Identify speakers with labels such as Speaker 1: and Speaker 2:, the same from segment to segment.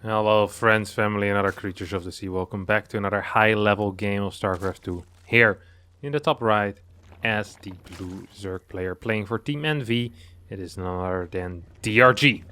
Speaker 1: Hello friends, family and other creatures of the sea. Welcome back to another high-level game of StarCraft 2. Here, in the top right, as the blue Zerg player playing for Team NV, it is none other than DRG.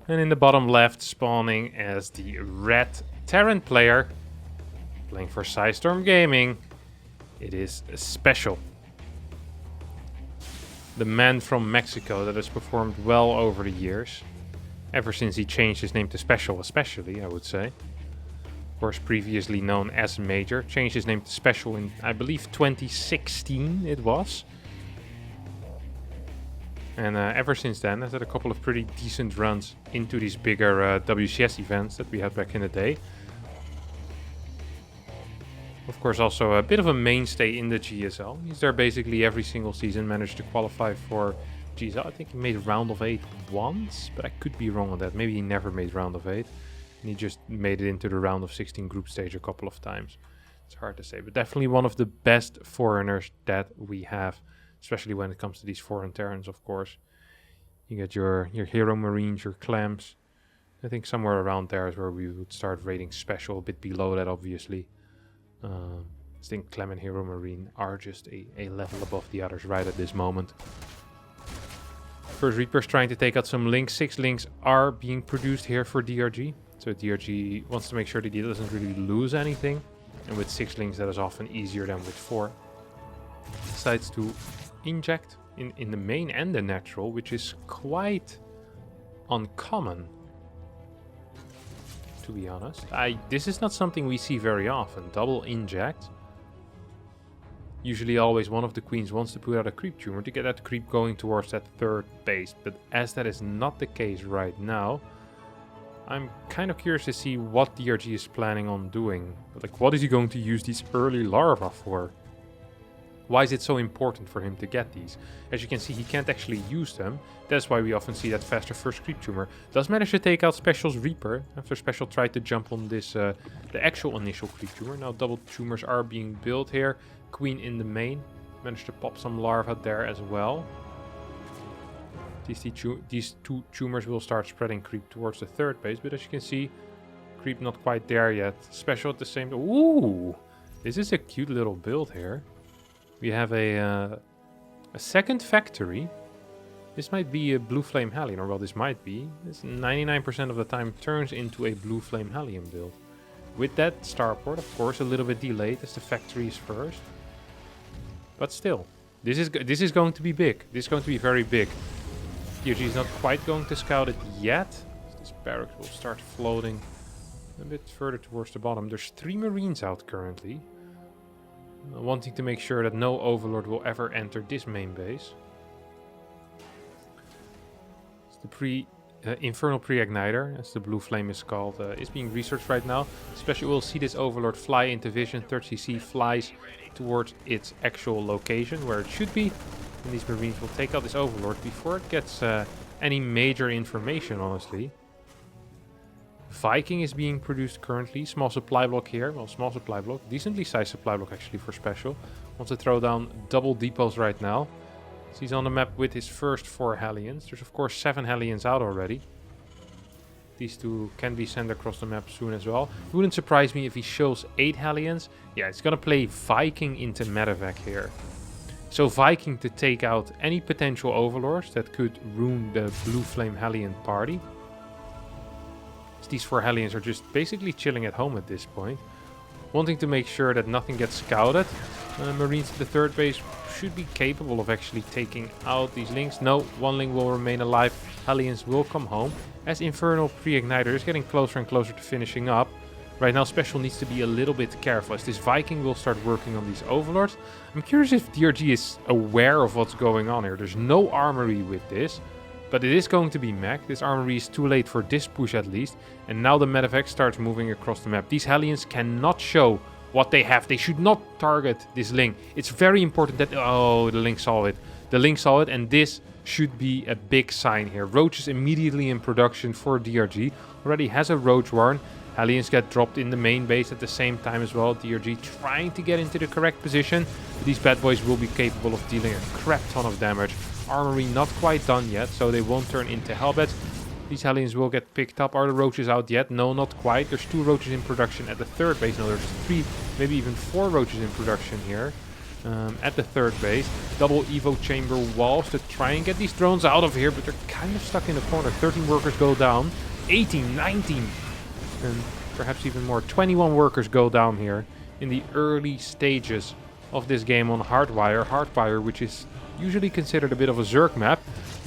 Speaker 1: And in the bottom left, spawning as the red Terran player, playing for Storm Gaming, it is Special. The man from Mexico that has performed well over the years. Ever since he changed his name to Special, especially, I would say. Of course, previously known as Major. Changed his name to Special in, I believe, 2016 it was. And ever since then, has had a couple of pretty decent runs into these bigger WCS events that we had back in the day. Of course, also a bit of a mainstay in the GSL. He's there basically every single season, managed to qualify for GSL. I think he made round of 8 once, but I could be wrong on that. Maybe he never made round of 8. And he just made it into the round of 16 group stage a couple of times. It's hard to say, but definitely one of the best foreigners that we have, especially when it comes to these foreign Terrans, of course. You get your Hero Marines, your Clams. I think somewhere around there is where we would start rating Special, a bit below that, obviously. I think Clem and Hero Marine are just a level above the others right at this moment. First Reaper's trying to take out some links. 6 links are being produced here for DRG. So DRG wants to make sure that he doesn't really lose anything. And with 6 links that is often easier than with 4. Decides to inject in the main and the natural, which is quite uncommon, to be honest. This is not something we see very often. Double inject. Usually always one of the queens wants to put out a creep tumor to get that creep going towards that third base. But as that is not the case right now, I'm kind of curious to see what DRG is planning on doing. Like, what is he going to use these early larvae for? Why is it so important for him to get these? As you can see, he can't actually use them. That's why we often see that faster first creep tumor. Does manage to take out Special's Reaper after Special tried to jump on this, the actual initial creep tumor. Now double tumors are being built here. Queen in the main. Managed to pop some larvae there as well. These two tumors will start spreading creep towards the third base. But as you can see, creep not quite there yet. Special at the same time. Ooh! This is a cute little build here. We have a second factory. This might be a Blue Flame Hellion, or well, this might be. This 99% of the time turns into a Blue Flame Hellion build. With that starport, of course, a little bit delayed as the factory is first. But still, this is going to be big. This is going to be very big. DRG is not quite going to scout it yet. This barracks will start floating a bit further towards the bottom. There's 3 Marines out currently. Wanting to make sure that no Overlord will ever enter this main base. It's the Infernal Pre-Igniter, as the blue flame is called, is being researched right now. Especially we'll see this Overlord fly into vision. 30cc flies towards its actual location, where it should be. And these Marines will take out this Overlord before it gets any major information, honestly. Viking is being produced currently. Small supply block here. Well, small supply block. Decently sized supply block actually for Special. Wants to throw down double depots right now. So he's on the map with his first 4 Hellions. There's of course 7 Hellions out already. These 2 can be sent across the map soon as well. It wouldn't surprise me if he shows 8 Hellions. Yeah, it's gonna play Viking into medevac here. So Viking to take out any potential Overlords that could ruin the Blue Flame Hellion party. These 4 Hellions are just basically chilling at home at this point. Wanting to make sure that nothing gets scouted. Marines at the third base should be capable of actually taking out these links. No, 1 link will remain alive. Hellions will come home. As Infernal Pre-Igniter is getting closer and closer to finishing up. Right now Special needs to be a little bit careful as this Viking will start working on these Overlords. I'm curious if DRG is aware of what's going on here. There's no armory with this. But it is going to be mech. This armory is too late for this push at least. And now the medevac starts moving across the map. These Hellions cannot show what they have. They should not target this link. It's very important that... Oh, the link saw it. The link saw it, and this should be a big sign here. Roach is immediately in production for DRG. Already has a Roach Warren. Hellions get dropped in the main base at the same time as well. DRG trying to get into the correct position. These bad boys will be capable of dealing a crap ton of damage. Armory not quite done yet, so they won't turn into Hellbats. These Hellions will get picked up. Are the roaches out yet? No, not quite. There's 2 roaches in production at the 3rd base. No, there's 3, maybe even 4 roaches in production here. At the 3rd base. Double Evo chamber walls to try and get these drones out of here, but they're kind of stuck in the corner. 13 workers go down. 18, 19, and perhaps even more. 21 workers go down here in the early stages of this game on Hardwire. Hardwire, which is usually considered a bit of a zerg map.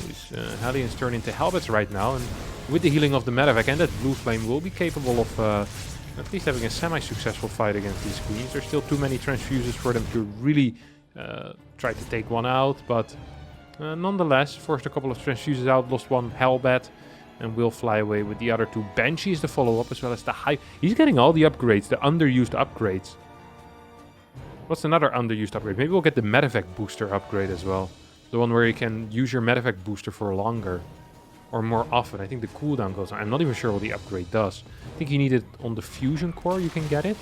Speaker 1: These Hellions turn into Hellbats right now, and with the healing of the medevac and that blue flame will be capable of at least having a semi-successful fight against these queens. There's still too many transfuses for them to really try to take one out, but nonetheless, forced a couple of transfuses out, lost one Hellbat, and will fly away with the other 2 Banshees to follow up, as well as the high. He's getting all the upgrades, the underused upgrades. What's another underused upgrade? Maybe we'll get the medevac booster upgrade as well. The one where you can use your medevac booster for longer. Or more often. I think the cooldown goes on. I'm not even sure what the upgrade does. I think you need it on the fusion core, you can get it.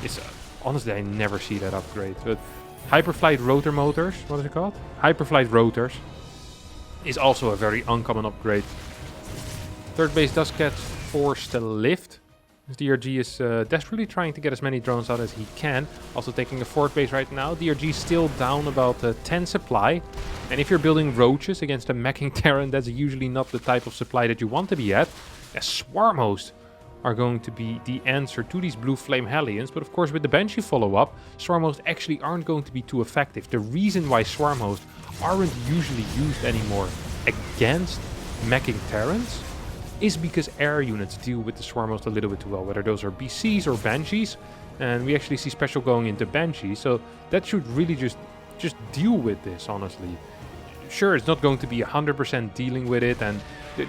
Speaker 1: It's honestly, I never see that upgrade. But Hyperflight rotor motors, what is it called? Hyperflight rotors is also a very uncommon upgrade. 3rd base does get forced to lift. DRG is desperately trying to get as many drones out as he can. Also taking a 4th base right now. DRG still down about 10 supply. And if you're building roaches against a meching Terran, that's usually not the type of supply that you want to be at. As Swarm Host are going to be the answer to these blue flame Hellions. But of course with the Banshee follow-up, Swarm Host actually aren't going to be too effective. The reason why Swarm Host aren't usually used anymore against meching Terrans is because air units deal with the Swarm Host a little bit too well, whether those are BCs or Banshees. And we actually see Special going into Banshees, so that should really just deal with this, honestly. Sure, it's not going to be 100% dealing with it, and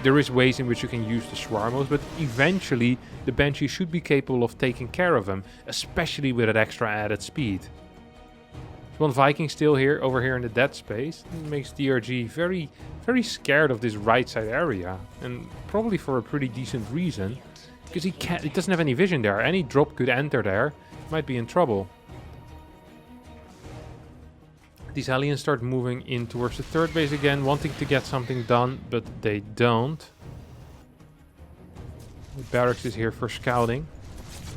Speaker 1: there is ways in which you can use the Swarm Host, but eventually the Banshee should be capable of taking care of them, especially with that extra added speed. There's one Viking still here, over here in the dead space. It makes DRG very, very scared of this right side area, and probably for a pretty decent reason, because he doesn't have any vision there. Any drop could enter there, might be in trouble. These Hellions start moving in towards the 3rd base again, wanting to get something done, but they don't. The barracks is here for scouting.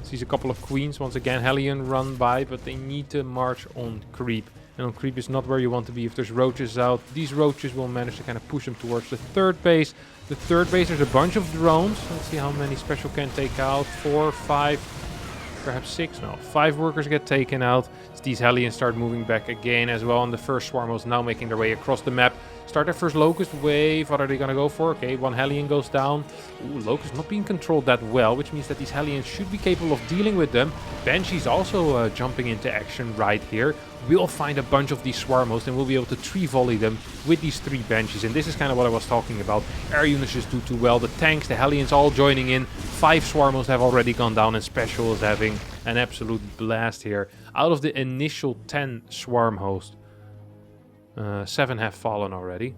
Speaker 1: Sees a couple of queens. Once again, Hellion run by, but they need to march on creep. And on creep is not where you want to be if there's roaches out. These roaches will manage to kind of push them towards the 3rd base. The 3rd base, there's a bunch of drones. Let's see how many Special can take out. 4, 5, perhaps 6. No, 5 workers get taken out. So these Hellions start moving back again as well. And the first Swarm is now making their way across the map. Start their first Locust wave. What are they going to go for? Okay, 1 Hellion goes down. Ooh, Locust not being controlled that well, which means that these Hellions should be capable of dealing with them. Banshee's also jumping into action right here. We'll find a bunch of these Swarm Hosts and we'll be able to 3-volley them with these 3 Banshees. And this is kind of what I was talking about. Air units just do too well. The tanks, the Hellions all joining in. 5 Swarm Hosts have already gone down and Special is having an absolute blast here. Out of the initial 10 Swarm Hosts, 7 have fallen already.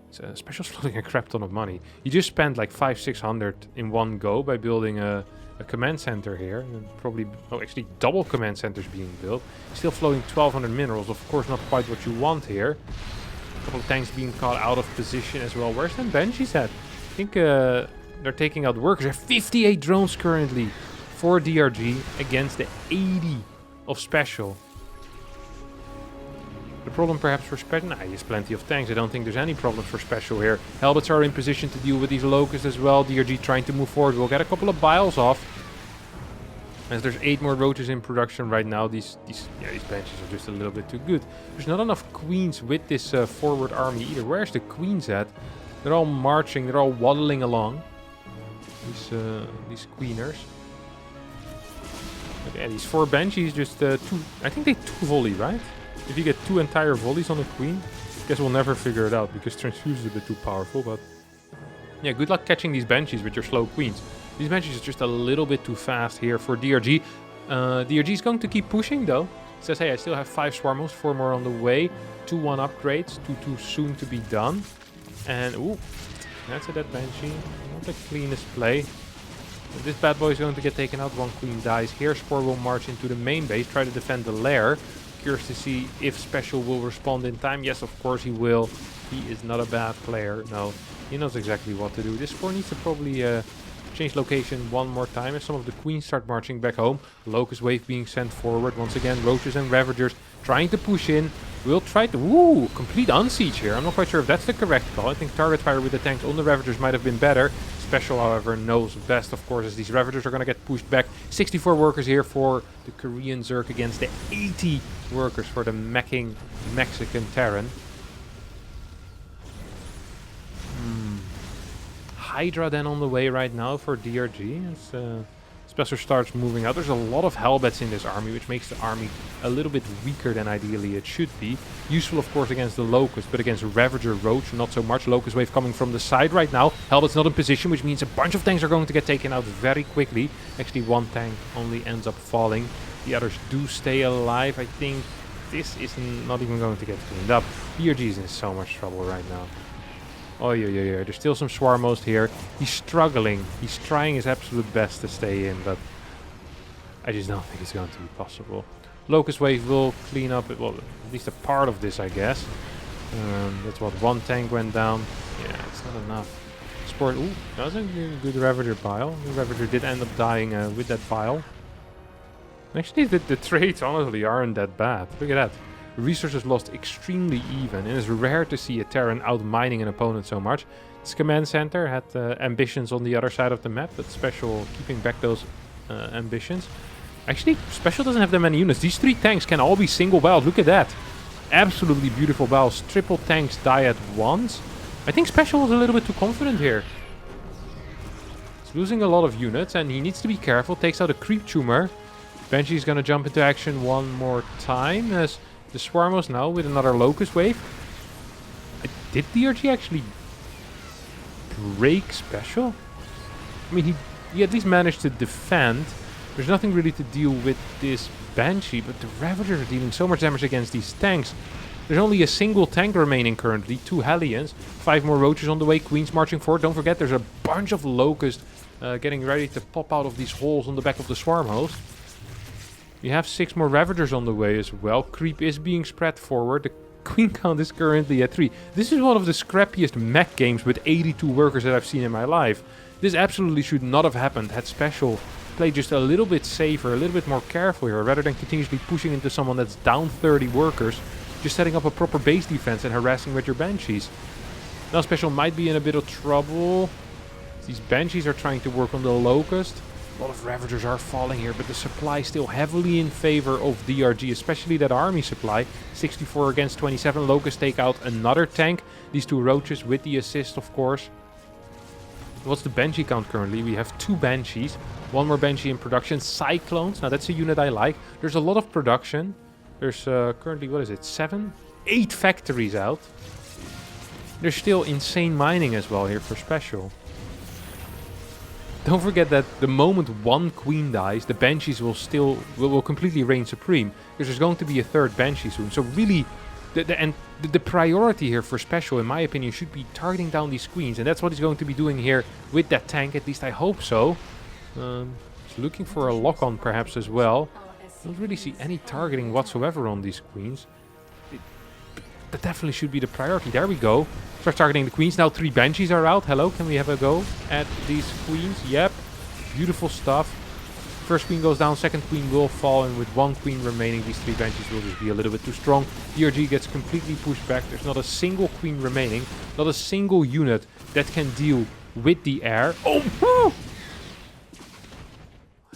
Speaker 1: So Special's floating a crap ton of money. You just spent like 500-600 in one go by building a command center here. And probably, oh, actually double command centers being built. Still floating 1200 minerals. Of course, not quite what you want here. A couple of tanks being caught out of position as well. Where's them Banshees at? I think they're taking out workers. There are 58 drones currently for DRG against the 80 of Special. The problem perhaps for Special... Nah, he has plenty of tanks. I don't think there's any problems for Special here. Hellbats are in position to deal with these Locusts as well. DRG trying to move forward. We'll get a couple of biles off. As there's 8 more roaches in production right now. These Banshees are just a little bit too good. There's not enough queens with this forward army either. Where's the queens at? They're all marching. They're all waddling along. These queeners. Okay, these 4 Banshees just 2... I think they 2-volley, right? If you get 2 entire volleys on a queen, I guess we'll never figure it out because Transfuse is a bit too powerful, but yeah, good luck catching these Banshees with your slow queens. These Banshees are just a little bit too fast here for DRG. DRG is going to keep pushing though. It says, hey, I still have 5 Swarmos, 4 more on the way, 2-1 upgrades, 2 soon to be done. And ooh, that's a dead Banshee. Not the cleanest play. But this bad boy is going to get taken out. 1 queen dies here. Spore will march into the main base, try to defend the lair. Curious to see if Special will respond in time. Yes, of course he will. He is not a bad player. No, He knows exactly what to do. This score needs to probably change location one more time as some of the queens start marching back home. Locust wave being sent forward. Once again, roaches and ravagers trying to push in. We'll try to... Woo! Complete unsiege here. I'm not quite sure if that's the correct call. I think target fire with the tanks on the ravagers might have been better. Special, however, knows best, of course, as these ravagers are going to get pushed back. 64 workers here for the Korean Zerg against the 80 workers for the meching Mexican Terran. Hydra then on the way right now for DRG. As Special starts moving out. There's a lot of Hellbats in this army, which makes the army a little bit weaker than ideally it should be. Useful, of course, against the Locust, but against Ravager Roach, not so much. Locust wave coming from the side right now. Hellbat's not in position, which means a bunch of tanks are going to get taken out very quickly. Actually, one tank only ends up falling. The others do stay alive. I think this is not even going to get cleaned up. DRG is in so much trouble right now. Oh, yeah. There's still some Swarmos here. He's struggling. He's trying his absolute best to stay in, but I just don't think it's going to be possible. Locust Wave will clean up, well, at least a part of this, I guess. That's what, one tank went down. Yeah, it's not enough. Sport, ooh, that was a good Ravager pile. The Ravager did end up dying with that pile. Actually, the trades honestly aren't that bad. Look at that. Resources lost extremely even, and it's rare to see a Terran out-mining an opponent so much. This command center had ambitions on the other side of the map, but Special keeping back those ambitions. Actually, Special doesn't have that many units. These three tanks can all be single battles. Look at that. Absolutely beautiful battles. Triple tanks die at once. I think Special was a little bit too confident here. He's losing a lot of units, and he needs to be careful. Takes out a creep tumor. Banshee's gonna jump into action one more time as the Swarmos now with another Locust Wave. Did DRG actually break Special? I mean, he at least managed to defend. There's nothing really to deal with this Banshee, but the Ravagers are dealing so much damage against these tanks. There's only a single tank remaining currently, 2 Hellions, 5 more Roaches on the way, Queens marching forward. Don't forget, there's a bunch of Locusts getting ready to pop out of these holes on the back of the Swarm host. We have 6 more Ravagers on the way as well. Creep is being spread forward. The Queen count is currently at 3. This is one of the scrappiest mech games with 82 workers that I've seen in my life. This absolutely should not have happened had Special played just a little bit safer, a little bit more careful here, rather than continuously pushing into someone that's down 30 workers, just setting up a proper base defense and harassing with your Banshees. Now Special might be in a bit of trouble. These Banshees are trying to work on the Locust. A lot of Ravagers are falling here, but the supply still heavily in favor of DRG, especially that army supply. 64 against 27. Locusts take out another tank. These 2 Roaches with the assist, of course. What's the Banshee count currently? We have 2 Banshees. 1 more Banshee in production. Cyclones. Now that's a unit I like. There's a lot of production. There's currently, what is it, 7? 8 factories out. There's still insane mining as well here for Special. Don't forget that the moment one Queen dies, the Banshees will completely reign supreme. Because there's going to be a 3rd Banshee soon. So really, the priority here for Special, in my opinion, should be targeting down these Queens. And that's what he's going to be doing here with that tank. At least I hope so. He's looking for a lock-on perhaps as well. Don't really see any targeting whatsoever on these Queens. That definitely should be the priority. There we go. Start targeting the Queens. Now 3 Banshees are out. Hello, can we have a go at these Queens? Yep. Beautiful stuff. First Queen goes down, second Queen will fall, and with 1 Queen remaining, these 3 Banshees will just be a little bit too strong. DRG gets completely pushed back. There's not a single Queen remaining. Not a single unit that can deal with the air. Oh!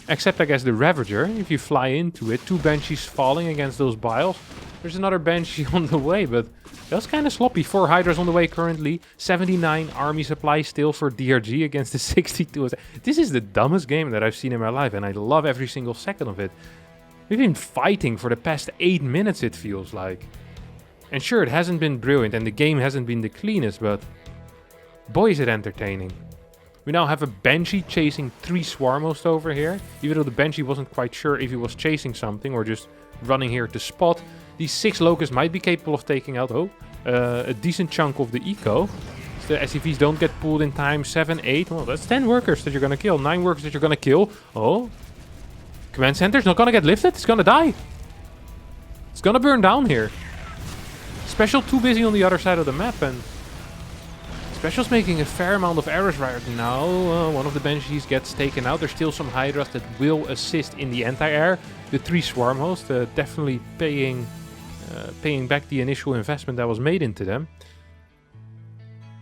Speaker 1: Except, I guess, the Ravager. If you fly into it, 2 Banshees falling against those biles. There's another Banshee on the way, but that's kind of sloppy. 4 Hydras on the way currently. 79 army supply still for DRG against the 62. This is the dumbest game that I've seen in my life, and I love every single second of it. We've been fighting for the past 8 minutes, it feels like. And sure, it hasn't been brilliant, and the game hasn't been the cleanest, but boy is it entertaining. We now have a Banshee chasing 3 Swarmos over here. Even though the Banshee wasn't quite sure if he was chasing something or just running here to spot. These 6 Locusts might be capable of taking out a decent chunk of the eco. So the SCVs don't get pulled in time. 7, 8. Well, that's 10 workers that you're going to kill. 9 workers that you're going to kill. Oh. Command center's not going to get lifted. It's going to die. It's going to burn down here. Special too busy on the other side of the map, and Special's making a fair amount of errors right now. One of the Banshees gets taken out. There's still some Hydras that will assist in the anti-air. The 3 Swarm hosts definitely paying back the initial investment that was made into them.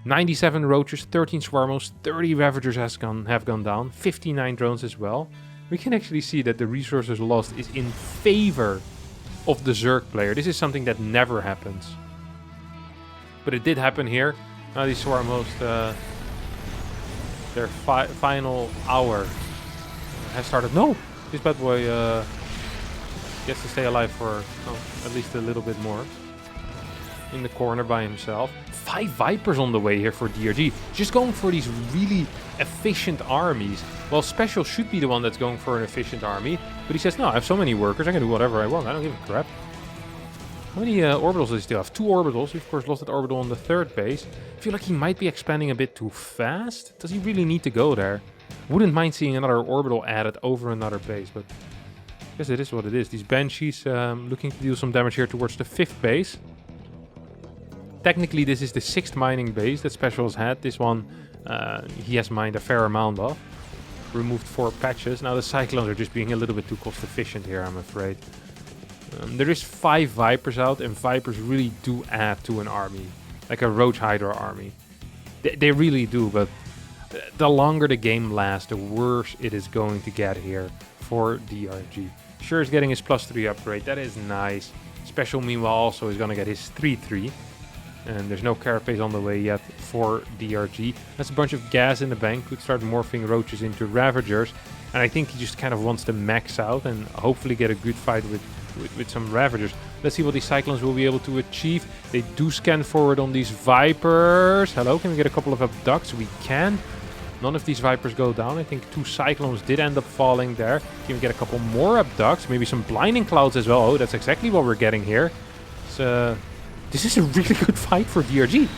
Speaker 1: 97 Roaches, 13 Swarm hosts, 30 Ravagers have gone down, 59 drones as well. We can actually see that the resources lost is in favor of the Zerg player. This is something that never happens. But it did happen here. Now these Swarm hosts, their final hour has started. No! This bad boy gets to stay alive for at least a little bit more. In the corner by himself. 5 Vipers on the way here for DRG. Just going for these really efficient armies. Well, Special should be the one that's going for an efficient army. But he says, no, I have so many workers, I can do whatever I want. I don't give a crap. How many orbitals does he still have? 2 orbitals. He, of course, lost that orbital on the 3rd base. I feel like he might be expanding a bit too fast. Does he really need to go there? Wouldn't mind seeing another orbital added over another base, but I guess it is what it is. These Banshees looking to deal some damage here towards the 5th base. Technically, this is the 6th mining base that Special has had. This one, he has mined a fair amount of. Removed 4 patches. Now the Cyclones are just being a little bit too cost efficient here, I'm afraid. There is 5 Vipers out, and Vipers really do add to an army. Like a Roach Hydra army. They really do, but the longer the game lasts, the worse it is going to get here for DRG. Sure is getting his +3 upgrade, that is nice. Special, meanwhile, also is going to get his 3-3. And there's no carapace on the way yet for DRG. That's a bunch of gas in the bank. Could start morphing Roaches into Ravagers. And I think he just kind of wants to max out and hopefully get a good fight with some Ravagers. Let's see what these Cyclones will be able to achieve. They do scan forward on these Vipers. Hello, can we get a couple of abducts? We can. None of these Vipers go down. I think 2 Cyclones did end up falling there. Can we get a couple more abducts? Maybe some Blinding Clouds as well. Oh, that's exactly what we're getting here. This is a really good fight for DRG.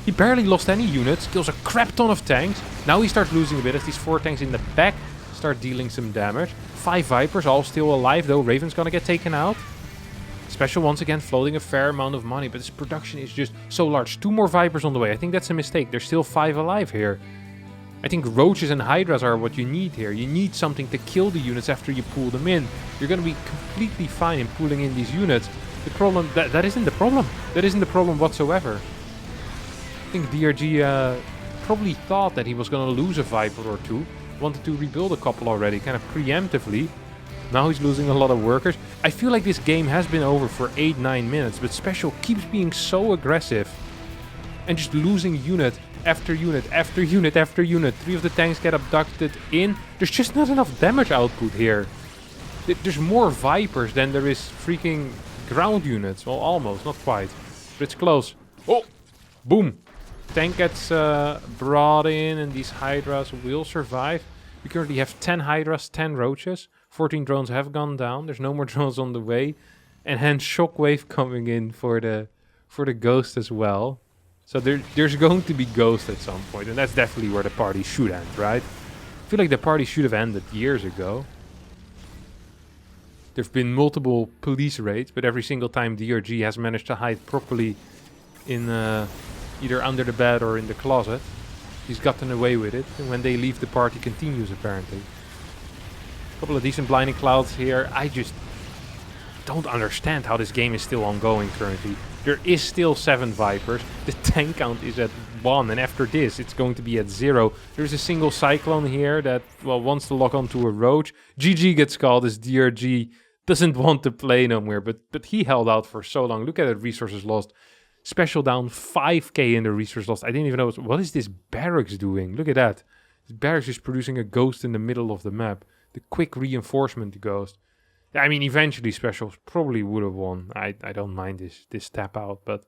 Speaker 1: He barely lost any units, kills a crap ton of tanks. Now he starts losing a bit as these 4 tanks in the back start dealing some damage. 5 Vipers, all still alive though. Raven's gonna get taken out. Special once again floating a fair amount of money, but his production is just so large. 2 more Vipers on the way. I think that's a mistake. There's still 5 alive here. I think Roaches and Hydras are what you need here. You need something to kill the units after you pull them in. You're gonna be completely fine in pulling in these units. The problem, that isn't the problem. That isn't the problem whatsoever. I think DRG probably thought that he was going to lose a Viper or 2. Wanted to rebuild a couple already, kind of preemptively. Now he's losing a lot of workers. I feel like this game has been over for 8-9 minutes, but Special keeps being so aggressive. And just losing unit after unit after unit after unit. 3 of the tanks get abducted in. There's just not enough damage output here. There's more Vipers than there is freaking ground units. Well, almost, not quite, but it's close. Oh, boom. Tank gets brought in and these Hydras will survive. We currently have 10 Hydras, 10 Roaches. 14 drones have gone down. There's no more drones on the way. And hence Shockwave coming in for the Ghost as well. So there's going to be Ghost at some point, and that's definitely where the party should end, right? I feel like the party should have ended years ago. There have been multiple police raids, but every single time DRG has managed to hide properly in either under the bed or in the closet. He's gotten away with it, and when they leave, the party continues apparently. A couple of decent Blinding Clouds here. I just don't understand how this game is still ongoing currently. There is still 7 Vipers. The tank count is at 1, and after this it's going to be at 0. There's a single Cyclone here that, well, wants to lock onto a Roach. GG gets called as DRG doesn't want to play no more, but he held out for so long. Look at it, resources lost. Special down 5k in the resource lost. I didn't even know, what is this barracks doing? Look at that. This barracks is producing a Ghost in the middle of the map. The quick reinforcement Ghost. I mean, eventually Special probably would have won. I don't mind this tap out, but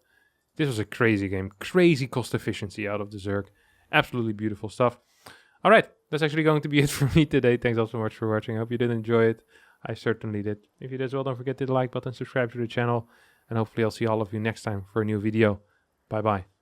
Speaker 1: this was a crazy game. Crazy cost efficiency out of the Zerg. Absolutely beautiful stuff. All right, that's actually going to be it for me today. Thanks all so much for watching. I hope you did enjoy it. I certainly did. If you did as well, don't forget to hit the like button, subscribe to the channel, and hopefully I'll see all of you next time for a new video. Bye bye.